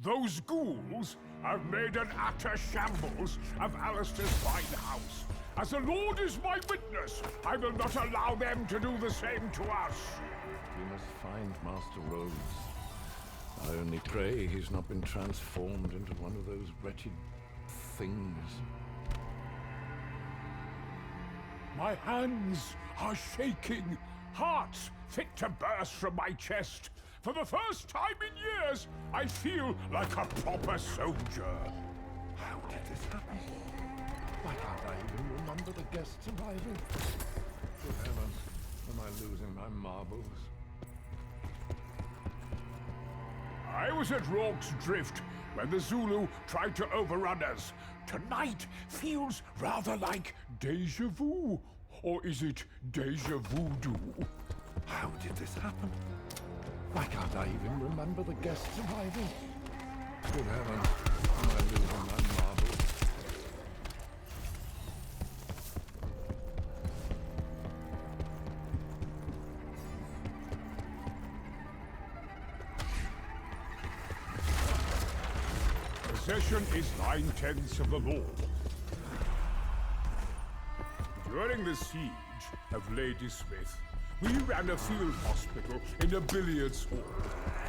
Those ghouls have made an utter shambles of Alistair's fine house. As the Lord is my witness, I will not allow them to do the same to us. We must find Master Rose. I only pray he's not been transformed into one of those wretched things. My hands are shaking. Hearts fit to burst from my chest. For the first time in years, I feel like a proper soldier. How did this happen? Why can't I even remember the guests arriving? Good heavens, am I losing my marbles? I was at Rorke's Drift when the Zulu tried to overrun us. Tonight feels rather like deja vu. Or is it deja voodoo? How did this happen? Why can't I even remember the guests arriving? Good heavens, am I losing my marbles? Possession is 9/10 of the law. During the siege of Ladysmith, we ran a field hospital in a billiards hall.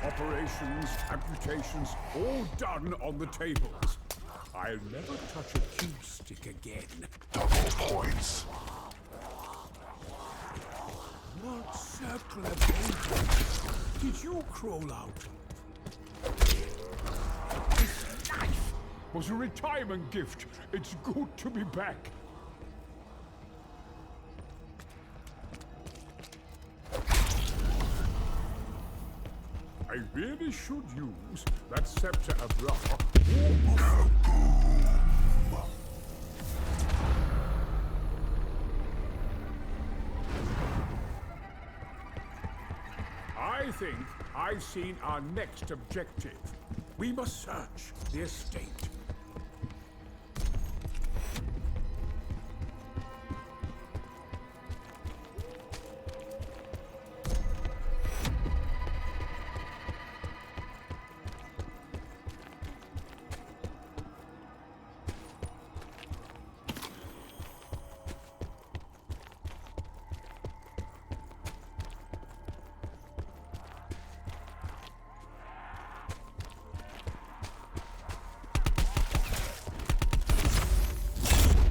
Operations, amputations, all done on the tables. I'll never touch a cue stick again. Double points. What circle of danger did you crawl out of? This knife was a retirement gift. It's good to be back. I really should use that scepter of Ra. I think I've seen our next objective. We must search the estate.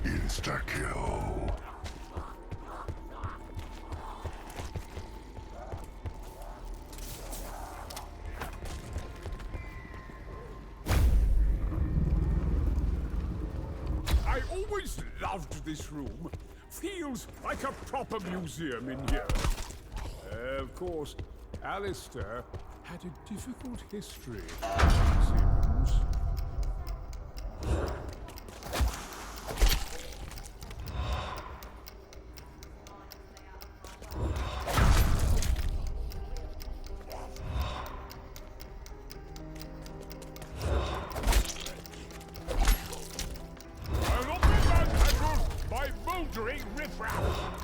Insta-kill. I always loved this room. Feels like a proper museum in here. Of course, Alistair had a difficult history, it seems. I'll not be manhandled by mouldering riffraff!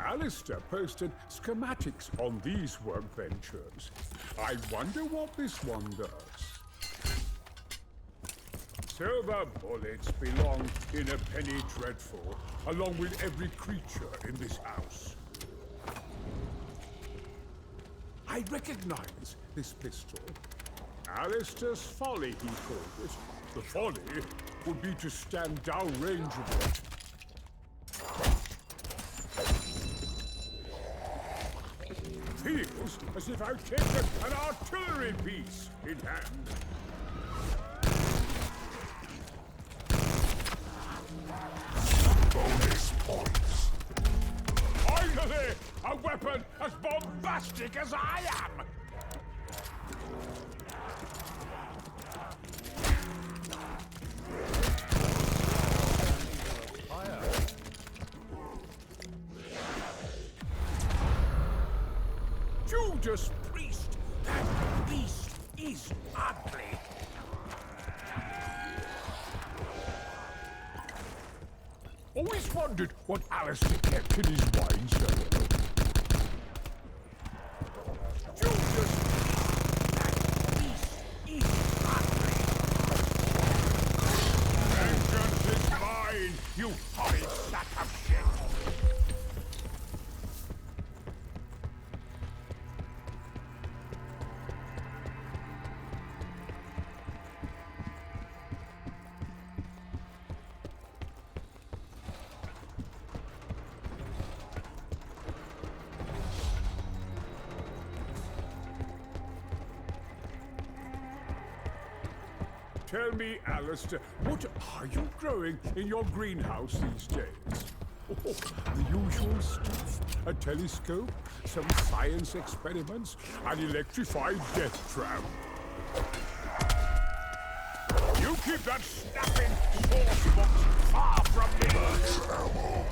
Alistair posted schematics on these workbenches. I wonder what this one does. Silver bullets belong in a penny dreadful, along with every creature in this house. I recognize this pistol. Alistair's folly, he called it. The folly would be to stand downrange of it. as if I'd taken an artillery piece in hand. Bonus points. Finally, a weapon as bombastic as I am! Judas Priest! That beast is ugly! Always wondered what Alistair kept in his wine cellar. Judas! That beast is ugly! Vengeance is mine, you horrid sack of shit! Tell me, Alistair, what are you growing in your greenhouse these days? Oh, the usual stuff. A telescope, some science experiments, an electrified death trap. You keep that snapping source box far from me! Max ammo.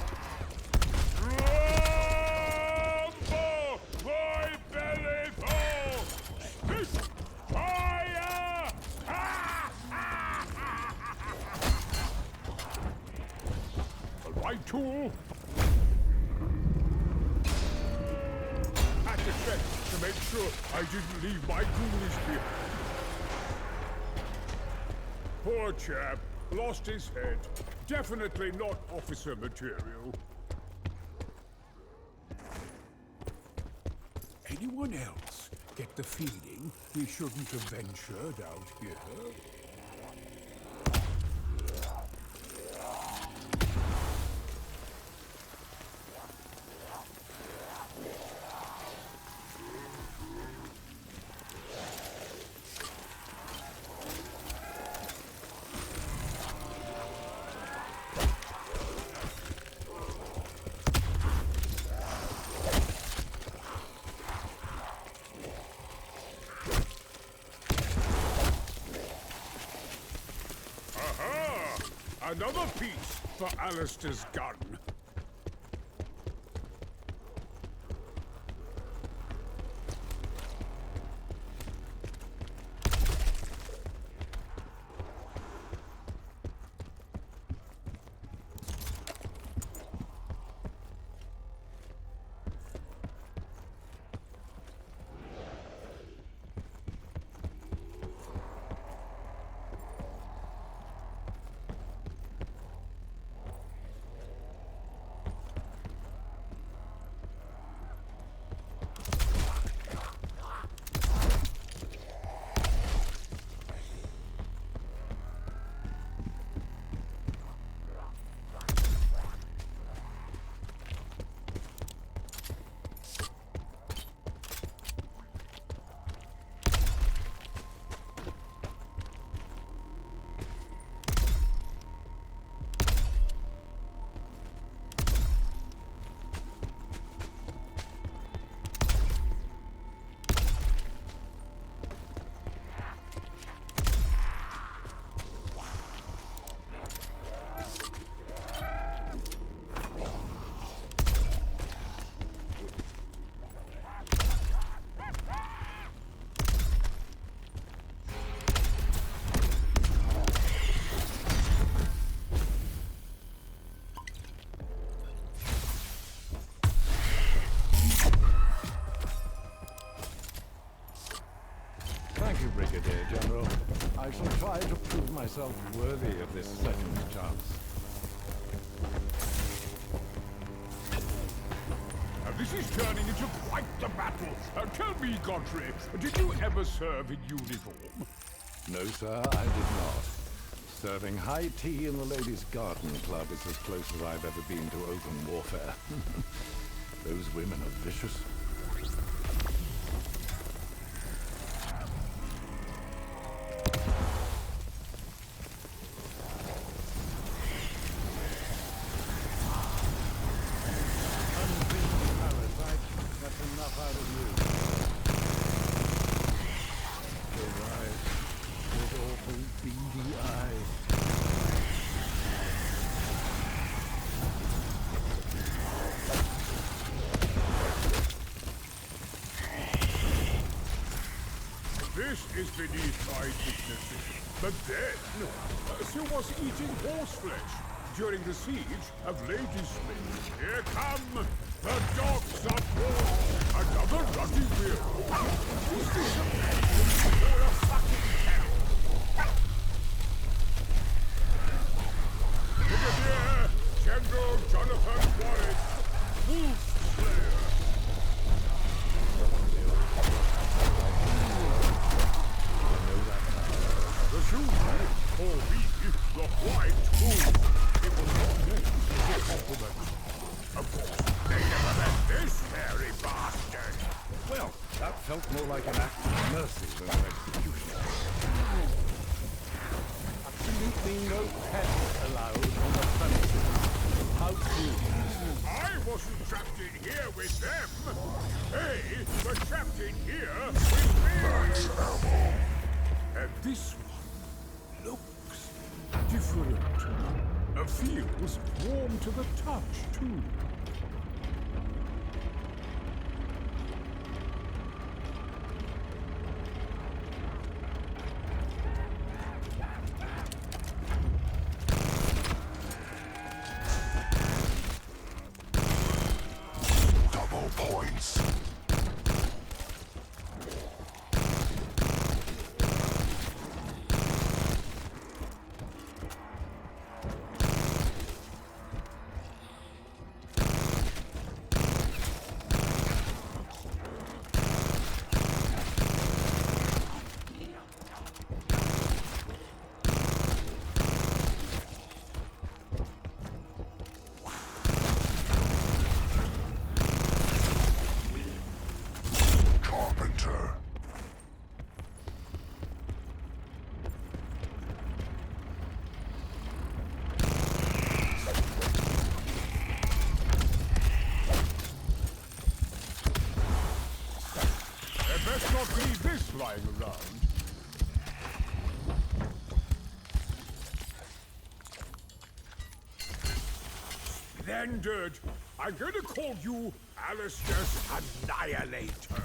Rumble! My belly full! Spit! Fire! The right tool. Had to check to make sure I didn't leave my ghoulies behind. Poor chap. Lost his head. Definitely not officer material. Anyone else get the feeling we shouldn't have ventured out here? Another piece for Alistair's gun. Brigadier General. I shall try to prove myself worthy of this second chance. This is turning into quite the battle. Tell me, Godfrey, did you ever serve in uniform? No, sir, I did not. Serving high tea in the Ladies' Garden Club is as close as I've ever been to open warfare. Those women are vicious. is beneath my dignity. But then, she was eating horse flesh during the siege of Ladysmith. Here come the dogs of war! Another ruddy wheel! Is this a man or a fucking cow? Brigadier General Jonathan Warwick, Wolf Slayer! The shoe, or we, the white wolf. It was not meant as a compliment. Of course, they never met this hairy bastard. Well, that felt more like an act of mercy than an execution. Absolutely no pets allowed on the premises. How true. I wasn't trapped in here with them. They were trapped in here with me. And this one looks different. Feels warm to the touch, too. Double points. Let's not leave this lying around. Splendid! I'm going to call you Elixirs Annihilator.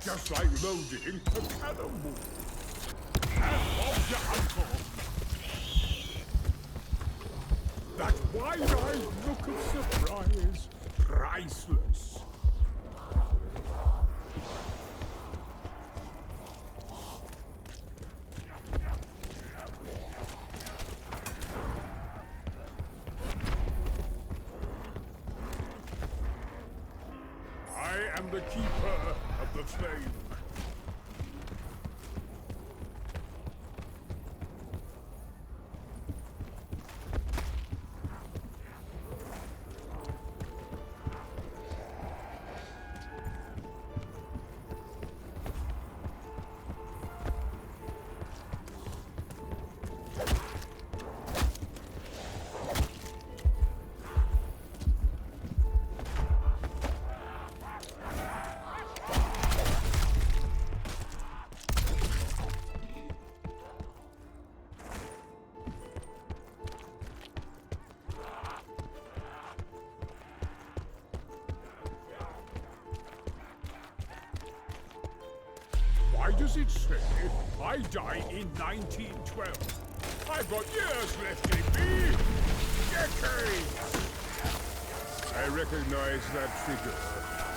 Just like loading a cannonball. And of your uncle. That wide-eyed look of surprise, priceless. I am the keeper of the flame. Why does it say I died in 1912? I've got years left in me! Decades! I recognize that figure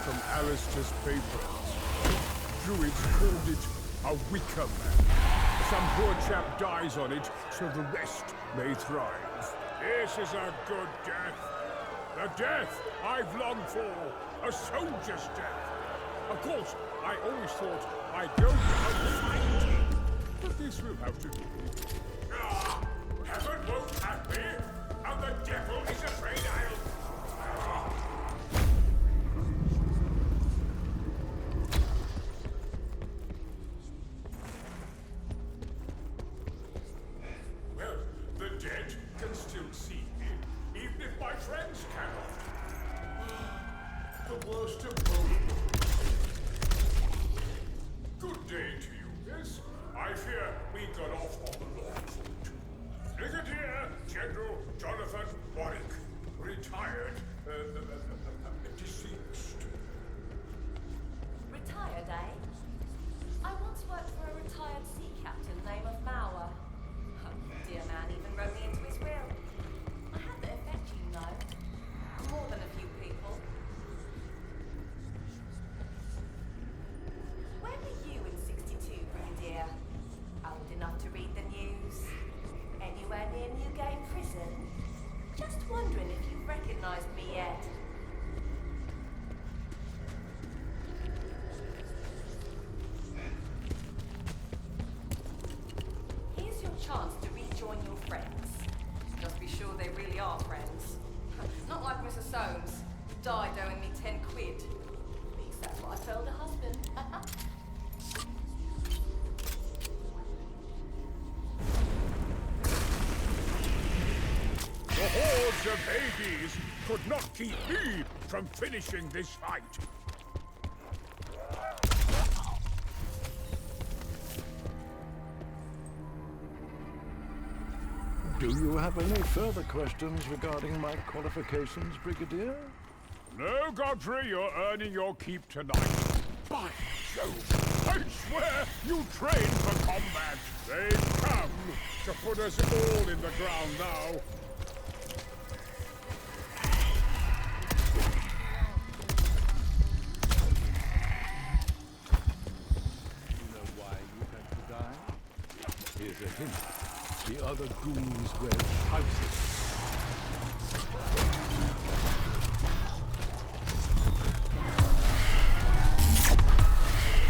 from Alistair's papers. Druids called it a wicker man. Some poor chap dies on it so the rest may thrive. This is a good death. The death I've longed for. A soldier's death. Of course, I always thought I'd go out fighting, but this will have to do. Heaven won't have me, and the devil is afraid I'll... Well, the dead can still these could not keep me from finishing this fight. Do you have any further questions regarding my qualifications, Brigadier? No, Godfrey, you're earning your keep tonight. By Jove, I swear you trained for combat. They've come to put us all in the ground now. You know why you had to die? Here's a hint. The other ghouls wear houses.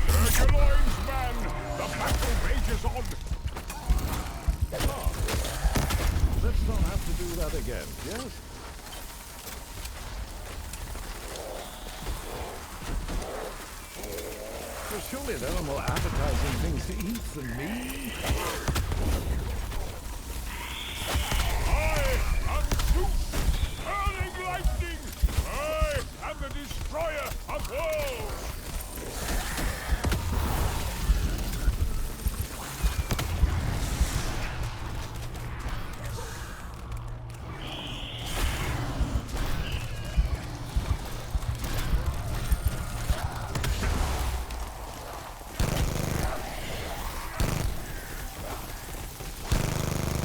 Gird your loins, man! The battle rages on! Let's not have to do that again, yes? Well, surely there are more appetizing things to eat than me. I am Zeus, hurling lightning! I am the destroyer of worlds!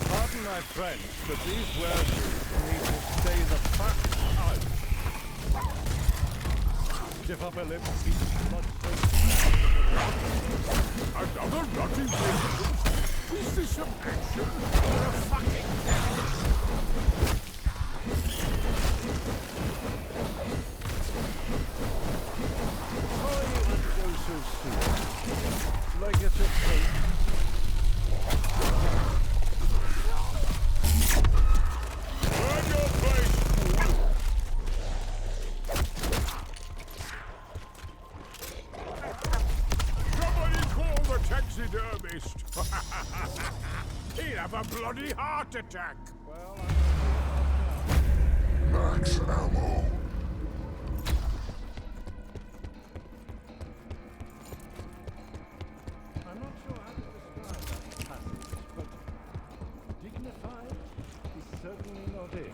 Pardon my French, but these words need to stay the fuck out. Stiff upper lip, feet, blood, Another bloody race? Is this some action or a fucking Why you go so soon? Like it's a fate. Burn your place, fool! Somebody call the taxidermist! He'll have a bloody heart attack! Max ammo. I'm not sure how to describe that passage, but dignified is certainly not it.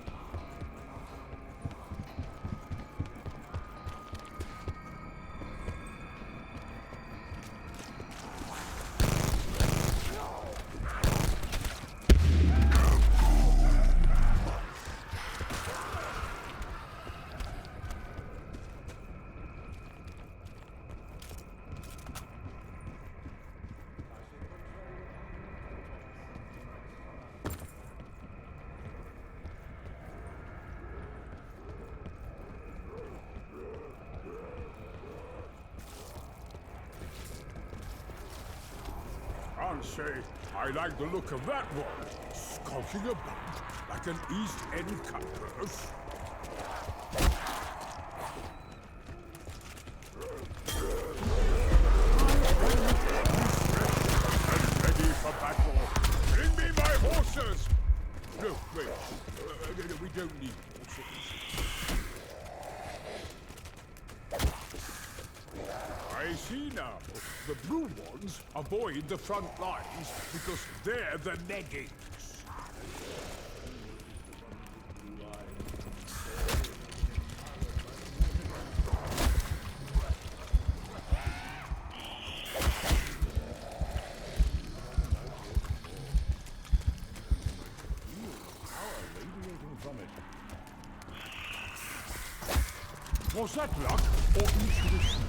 I'll say I like the look of that one, skulking about like an East End cutpurse. And ready for battle. Bring me my horses! No, wait. We don't need horses. I see now. The blue ones avoid the front lines because they're the neggings. Was that luck or intuition?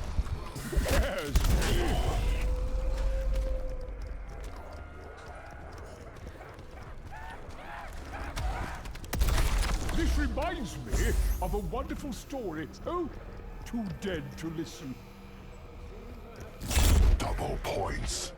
Yes. This reminds me of a wonderful story. Oh, too dead to listen. Double points.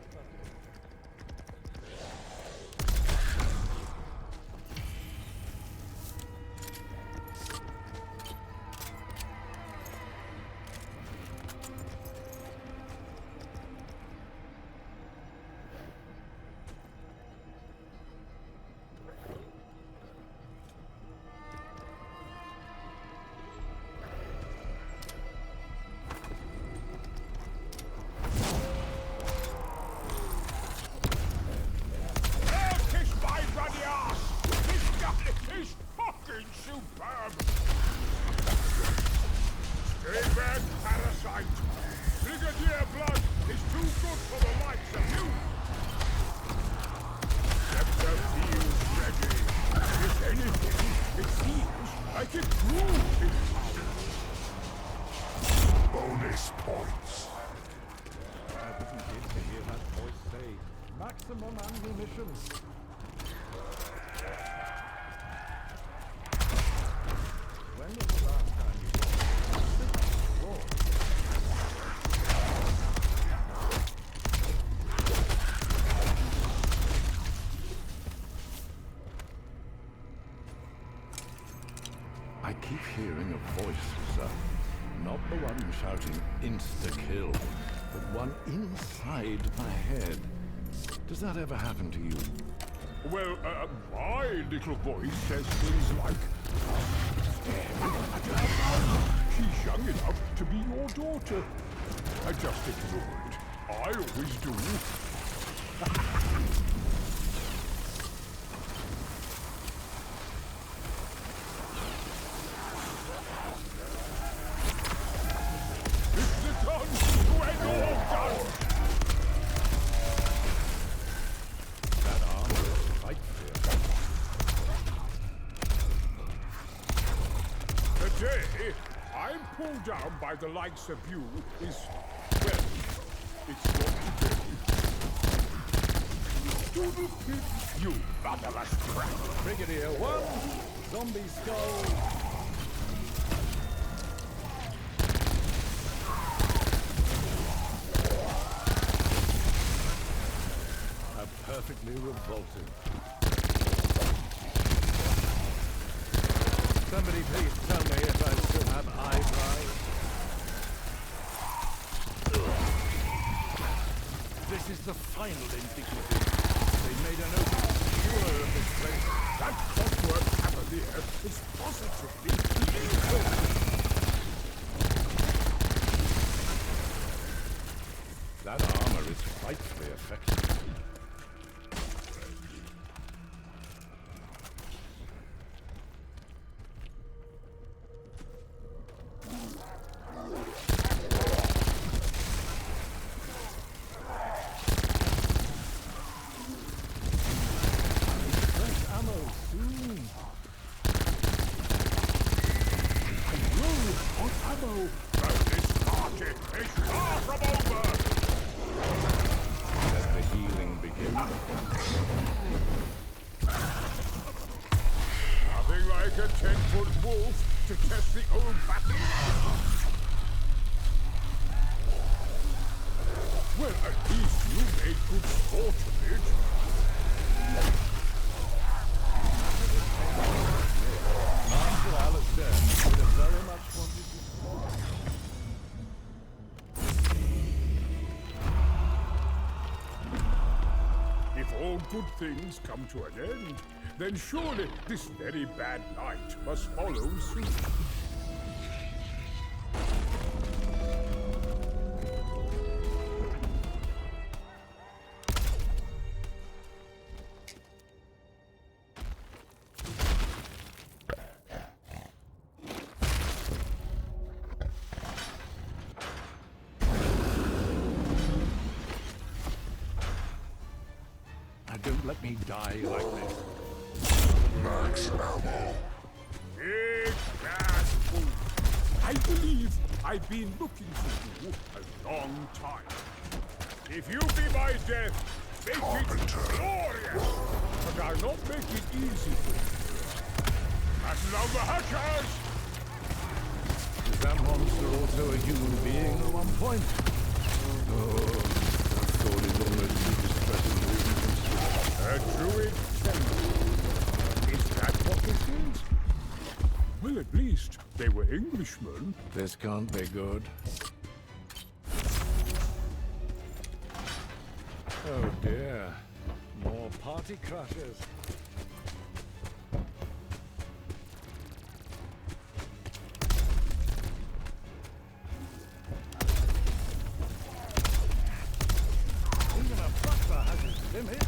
mission. When was the last time you saw a I keep hearing a voice, sir. Not the one shouting insta-kill, but one inside my head. Does that ever happen to you? Well, my little voice says things like, she's young enough to be your daughter. I just ignore it. I always do. It's the gun to end all done. That armor is quite clear. The day I'm pulled down by the likes of you is, well, it's not today. You motherless brat! Brigadier 1, zombie skull. How perfectly revolting. Somebody please tell me if I still have eyebrows. This is the final indignity. They made an open skewer of this place. That clockwork cavalier is positively lethal. That armor is frightfully effective. A 10-foot wolf to test the old battle. Well, at least you made good sport of it. Master Alistair would have very much wanted to. If all good things come to an end, then surely this very bad night must follow suit. Now don't let me die like this. Max ammo. Big bad wolf. I believe I've been looking for you a long time. If you be my death, make it glorious. But I'll not make it easy for you. Fasten down the hatches! Is that monster also a human being at one point? Oh, that thought is almost too distressing. A druid temple. Is that what this is? Well, at least they were Englishmen. This can't be good. Oh dear. More party crashers. Even a butler has its limits.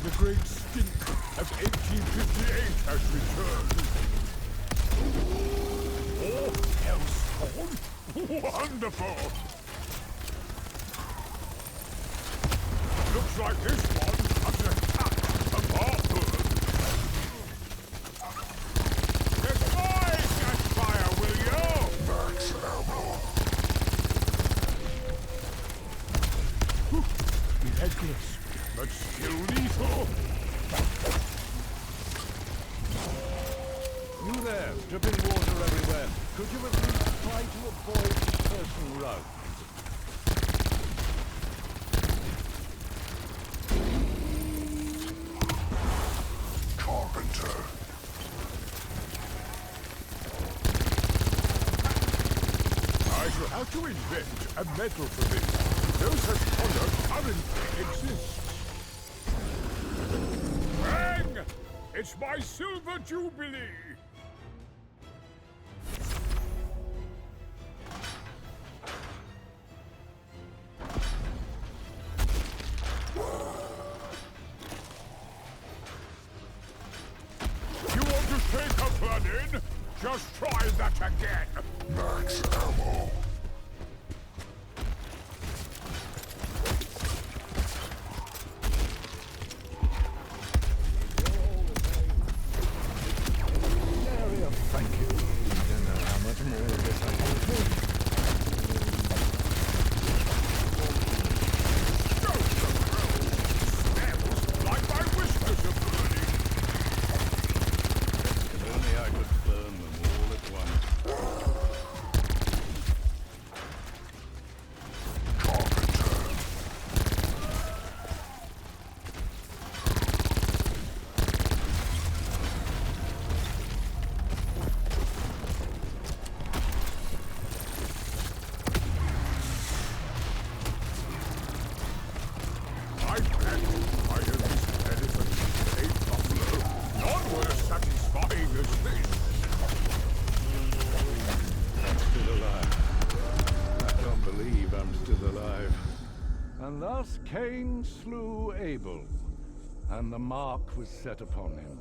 The great stink of 1858 has returned. Oh, hellspawn! Wonderful! Looks like this one has an attack of heartburn. legless, but still lethal. You there, dripping water everywhere. Could you at least try to avoid the person road? Carpenter. I shall have to invent a metal for this. No such product currently exists. Bang! It's my silver jubilee! You want to take a burn-in? Just try that again! Max ammo. Area, thank you. I don't know how much more of this I can take. Smells like my whiskers are burning! If only I could burn them all at once. I bet I have this elephant, a buffalo, none were satisfying as this. I'm still alive. I can't believe I'm still alive. And thus Cain slew Abel, and the mark was set upon him.